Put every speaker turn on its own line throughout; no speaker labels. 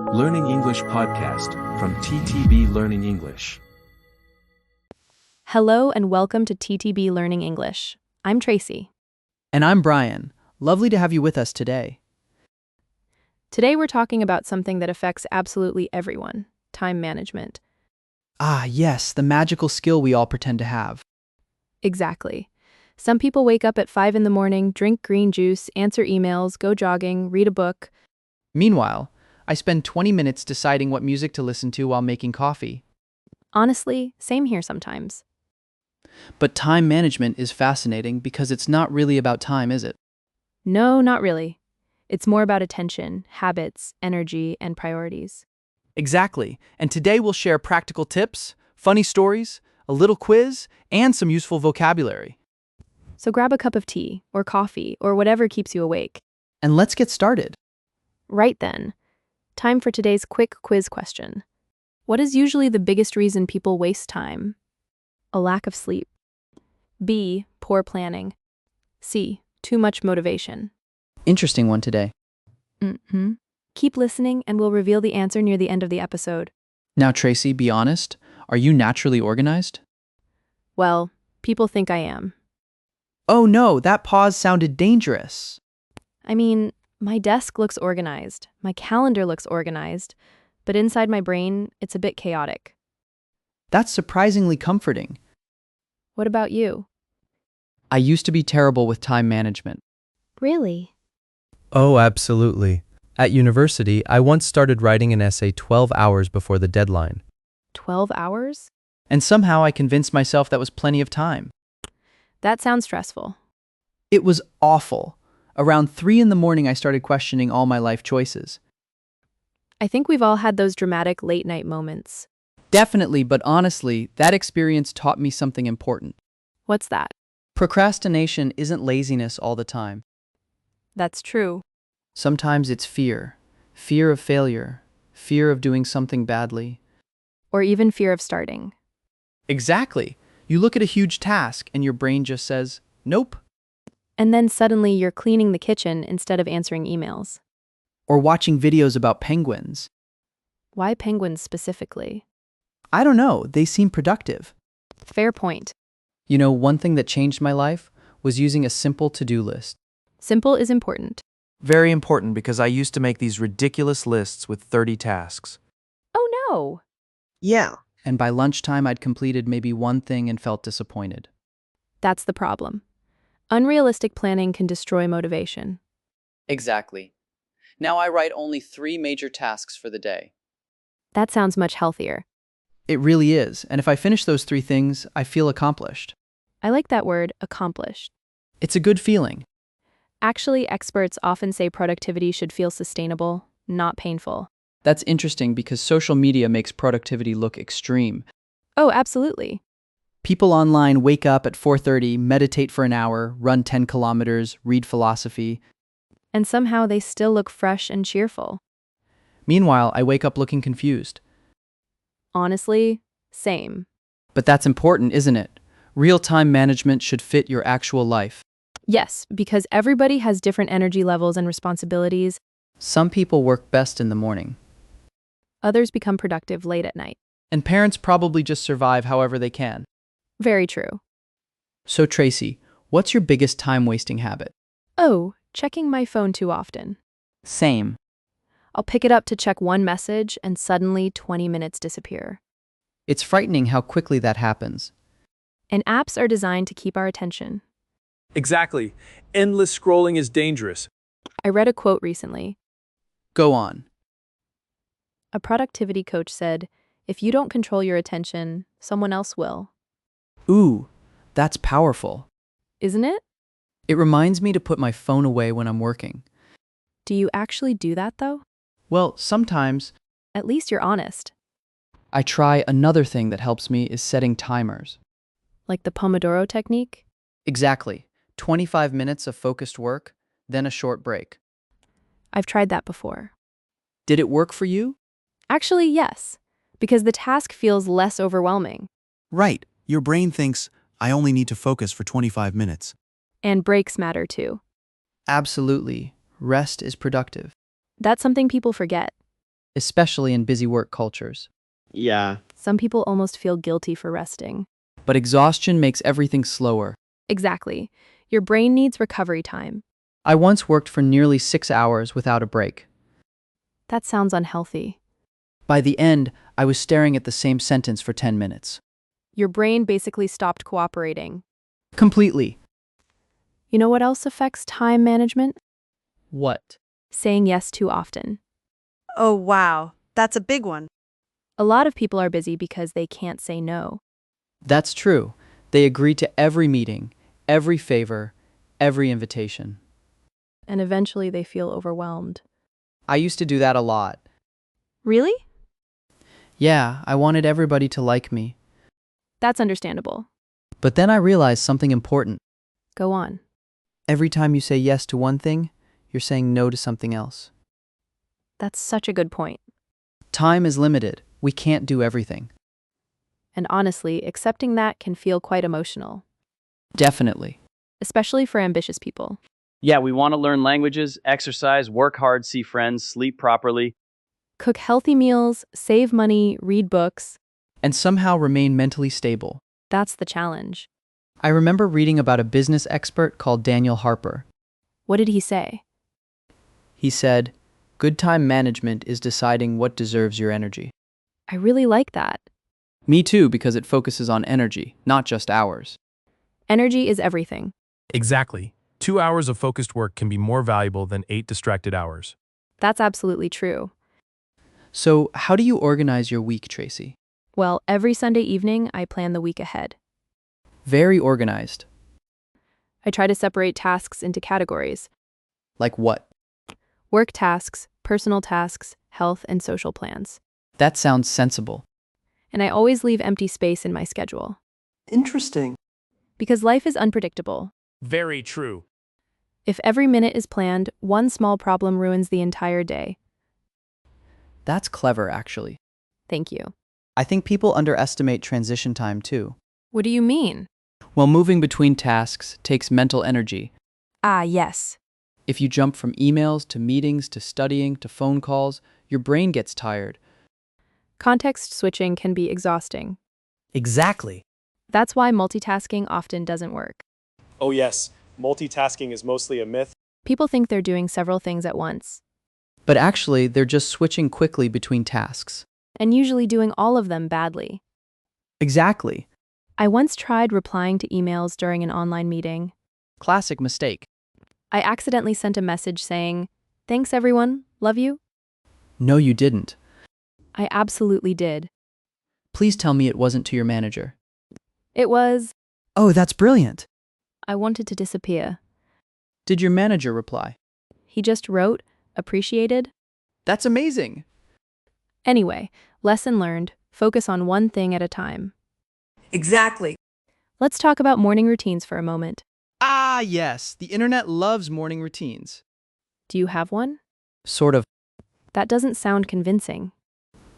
Learning English podcast from TTB Learning English.
Hello and welcome to TTB Learning English. I'm Tracy.
And I'm Brian. Lovely to have you with us today.
Today we're talking about something that affects absolutely everyone, time management.
Ah, yes, the magical skill we all pretend to have.
Exactly. Some people wake up at 5 in the morning, drink green juice, answer emails, go jogging, read a book.
Meanwhile, I spend 20 minutes deciding what music to listen to while making coffee.
Honestly, same here sometimes.
But time management is fascinating because it's not really about time, is it?
No, not really. It's more about attention, habits, energy, and priorities.
Exactly. And today we'll share practical tips, funny stories, a little quiz, and some useful vocabulary.
So grab a cup of tea, or coffee, or whatever keeps you awake.
And let's get started.
Right then. Time for today's quick quiz question. What is usually the biggest reason people waste time? A lack of sleep. B. Poor planning. C. Too much motivation.
Interesting one today.
Keep listening and we'll reveal the answer near the end of the episode.
Now, Tracy, be honest. Are you naturally organized?
Well, people think I am.
Oh no, that pause sounded dangerous.
I mean, my desk looks organized, my calendar looks organized, but inside my brain, it's a bit chaotic.
That's surprisingly comforting.
What about you?
I used to be terrible with time management.
Really?
Oh, absolutely. At university, I once started writing an essay 12 hours before the deadline.
12 hours?
And somehow I convinced myself that was plenty of time.
That sounds stressful.
It was awful. Around 3 in the morning, I started questioning all my life choices.
I think we've all had those dramatic late-night moments.
Definitely, but honestly, that experience taught me something important.
What's that?
Procrastination isn't laziness all the time.
That's true.
Sometimes it's fear. Fear of failure. Fear of doing something badly.
Or even fear of starting.
Exactly. You look at a huge task and your brain just says, nope.
And then suddenly you're cleaning the kitchen instead of answering emails.
Or watching videos about penguins.
Why penguins specifically?
I don't know, they seem productive.
Fair point.
You know, one thing that changed my life was using a simple to-do list.
Simple is important.
Very important because I used to make these ridiculous lists with 30 tasks.
Oh no!
Yeah.
And by lunchtime, I'd completed maybe one thing and felt disappointed.
That's the problem. Unrealistic planning can destroy motivation.
Exactly. Now I write only 3 major tasks for the day.
That sounds much healthier.
It really is, and if I finish those 3 things, I feel accomplished.
I like that word, accomplished.
It's a good feeling.
Actually, experts often say productivity should feel sustainable, not painful.
That's interesting because social media makes productivity look extreme.
Oh, absolutely.
People online wake up at 4:30, meditate for an hour, run 10 kilometers, read philosophy.
And somehow they still look fresh and cheerful.
Meanwhile, I wake up looking confused.
Honestly, same.
But that's important, isn't it? Real-time management should fit your actual life.
Yes, because everybody has different energy levels and responsibilities.
Some people work best in the morning.
Others become productive late at night.
And parents probably just survive however they can.
Very true.
So Tracy, what's your biggest time-wasting habit?
Oh, checking my phone too often.
Same.
I'll pick it up to check one message and suddenly 20 minutes disappear.
It's frightening how quickly that happens.
And apps are designed to keep our attention.
Exactly. Endless scrolling is dangerous.
I read a quote recently.
Go on.
A productivity coach said, "If you don't control your attention, someone else will."
Ooh, that's powerful.
Isn't it?
It reminds me to put my phone away when I'm working.
Do you actually do that though?
Well, sometimes.
At least you're honest.
I try. Another thing that helps me is setting timers.
Like the Pomodoro technique?
Exactly. 25 minutes of focused work, then a short break.
I've tried that before.
Did it work for you?
Actually, yes, because the task feels less overwhelming.
Right. Your brain thinks, I only need to focus for 25 minutes.
And breaks matter too.
Absolutely. Rest is productive.
That's something people forget.
especially in busy work cultures.
Yeah.
Some people almost feel guilty for resting.
But exhaustion makes everything slower.
Exactly. Your brain needs recovery time.
I once worked for nearly 6 hours without a break.
That sounds unhealthy.
By the end, I was staring at the same sentence for 10 minutes.
Your brain basically stopped cooperating.
Completely.
You know what else affects time management?
What?
Saying yes too often.
Oh, wow. That's a big one.
A lot of people are busy because they can't say no.
That's true. They agree to every meeting, every favor, every invitation.
And eventually they feel overwhelmed.
I used to do that a lot.
Really?
Yeah, I wanted everybody to like me.
That's understandable.
But then I realized something important.
Go on.
Every time you say yes to one thing, you're saying no to something else.
That's such a good point.
Time is limited. We can't do everything.
And honestly, accepting that can feel quite emotional,
Definitely.
especially for ambitious people.
Yeah, we want to learn languages, exercise, work hard, see friends, sleep properly.
Cook healthy meals, save money, read books.
And somehow remain mentally stable.
That's the challenge.
I remember reading about a business expert called Daniel Harper.
What did he say?
He said, "Good time management is deciding what deserves your energy."
I really like that.
Me too, because it focuses on energy, not just hours.
Energy is everything.
Exactly. 2 hours of focused work can be more valuable than 8 distracted hours.
That's absolutely true.
So, how do you organize your week, Tracy?
Well, every Sunday evening, I plan the week ahead.
Very organized.
I try to separate tasks into categories:
Like what?
work tasks, personal tasks, health and social plans.
That sounds sensible.
And I always leave empty space in my schedule.
Interesting.
Because life is unpredictable.
Very true.
If every minute is planned, one small problem ruins the entire day.
That's clever, actually.
Thank you.
I think people underestimate transition time too.
What do you mean?
Well, moving between tasks takes mental energy.
Ah, yes.
If you jump from emails to meetings to studying to phone calls, your brain gets tired.
Context switching can be exhausting.
Exactly.
That's why multitasking often doesn't work.
Oh yes, multitasking is mostly a myth.
People think they're doing several things at once,
But actually, they're just switching quickly between tasks.
and usually doing all of them badly.
Exactly.
I once tried replying to emails during an online meeting.
Classic mistake.
I accidentally sent a message saying, "Thanks everyone, love you."
No, you didn't.
I absolutely did.
Please tell me it wasn't to your manager.
It was,
Oh, that's brilliant.
I wanted to disappear.
Did your manager reply?
He just wrote, appreciated.
That's amazing.
Anyway, lesson learned, focus on one thing at a time.
Exactly.
Let's talk about morning routines for a moment.
Ah, yes. The internet loves morning routines.
Do you have one?
Sort of.
That doesn't sound convincing.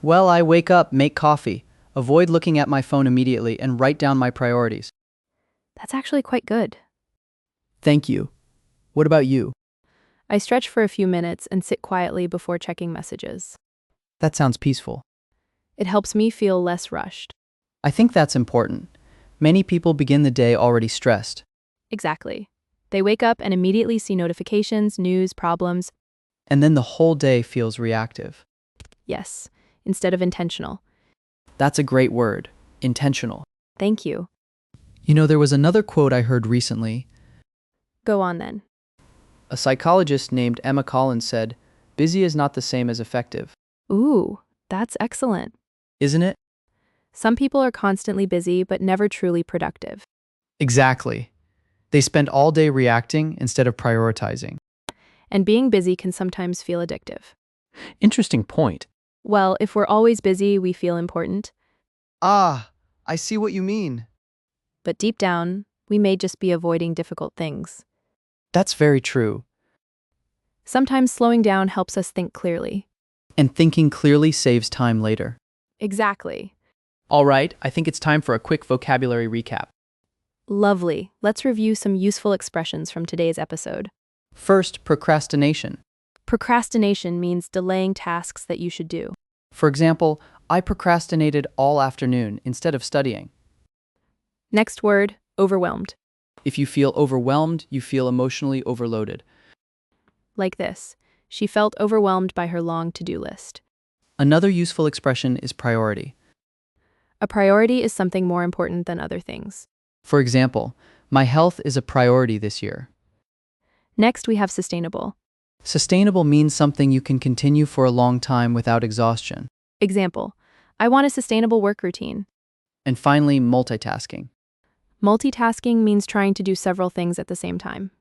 Well, I wake up, make coffee, avoid looking at my phone immediately, and write down my priorities.
That's actually quite good.
Thank you. What about you?
I stretch for a few minutes and sit quietly before checking messages.
That sounds peaceful.
It helps me feel less rushed.
I think that's important. Many people begin the day already stressed.
Exactly. They wake up and immediately see notifications, news, problems.
And then the whole day feels reactive.
Yes, instead of intentional.
That's a great word. Intentional.
Thank you.
You know, there was another quote I heard recently.
Go on then.
A psychologist named Emma Collins said, "Busy is not the same as effective."
Ooh, that's excellent.
Isn't it?
Some people are constantly busy but never truly productive.
Exactly. They spend all day reacting instead of prioritizing.
And being busy can sometimes feel addictive.
Interesting point.
Well, if we're always busy, we feel important.
Ah, I see what you mean.
But deep down, we may just be avoiding difficult things.
That's very true.
Sometimes slowing down helps us think clearly.
And thinking clearly saves time later.
Exactly.
All right, I think it's time for a quick vocabulary recap.
Lovely. Let's review some useful expressions from today's episode.
First, procrastination.
Procrastination means delaying tasks that you should do.
For example, I procrastinated all afternoon instead of studying.
Next word, overwhelmed.
If you feel overwhelmed, you feel emotionally overloaded.
Like this. She felt overwhelmed by her long to-do list.
Another useful expression is priority.
A priority is something more important than other things.
For example, my health is a priority this year.
Next, we have sustainable.
Sustainable means something you can continue for a long time without exhaustion.
Example, I want a sustainable work routine.
And finally, multitasking,
Multitasking means trying to do several things at the same time.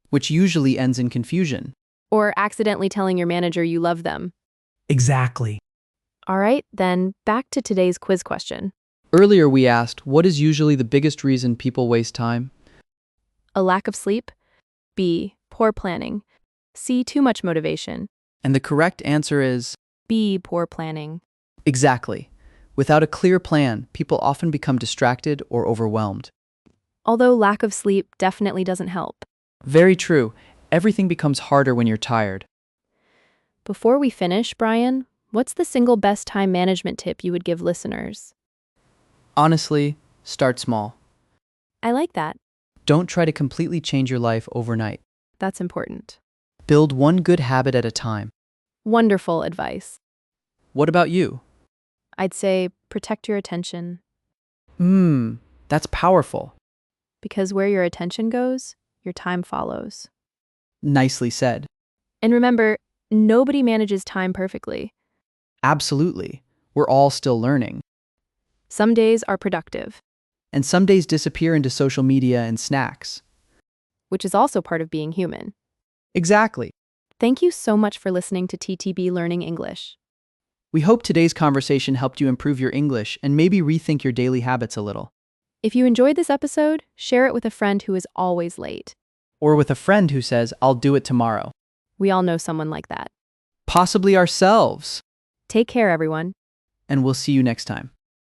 which usually ends in confusion.
Or accidentally telling your manager you love them.
Exactly.
All right, then back to today's quiz question.
Earlier we asked, what is usually the biggest reason people waste time?
A lack of sleep. B, poor planning. C, too much motivation.
And the correct answer is
B, poor planning.
exactly. Without a clear plan, people often become distracted or overwhelmed.
Although lack of sleep definitely doesn't help.
Very true. Everything becomes harder when you're tired.
Before we finish, Brian, what's the single best time management tip you would give listeners?
Honestly, start small.
I like that.
Don't try to completely change your life overnight.
That's important.
Build one good habit at a time.
Wonderful advice.
What about you?
I'd say protect your attention,
That's powerful.
because where your attention goes, your time follows.
Nicely said.
And remember, nobody manages time perfectly.
Absolutely. We're all still learning.
Some days are productive,
And some days disappear into social media and snacks.
which is also part of being human.
Exactly.
Thank you so much for listening to TTB Learning English.
We hope today's conversation helped you improve your English and maybe rethink your daily habits a little.
If you enjoyed this episode, share it with a friend who is always late.
Or with a friend who says, I'll do it tomorrow.
We all know someone like that.
Possibly ourselves.
Take care, everyone.
And we'll see you next time.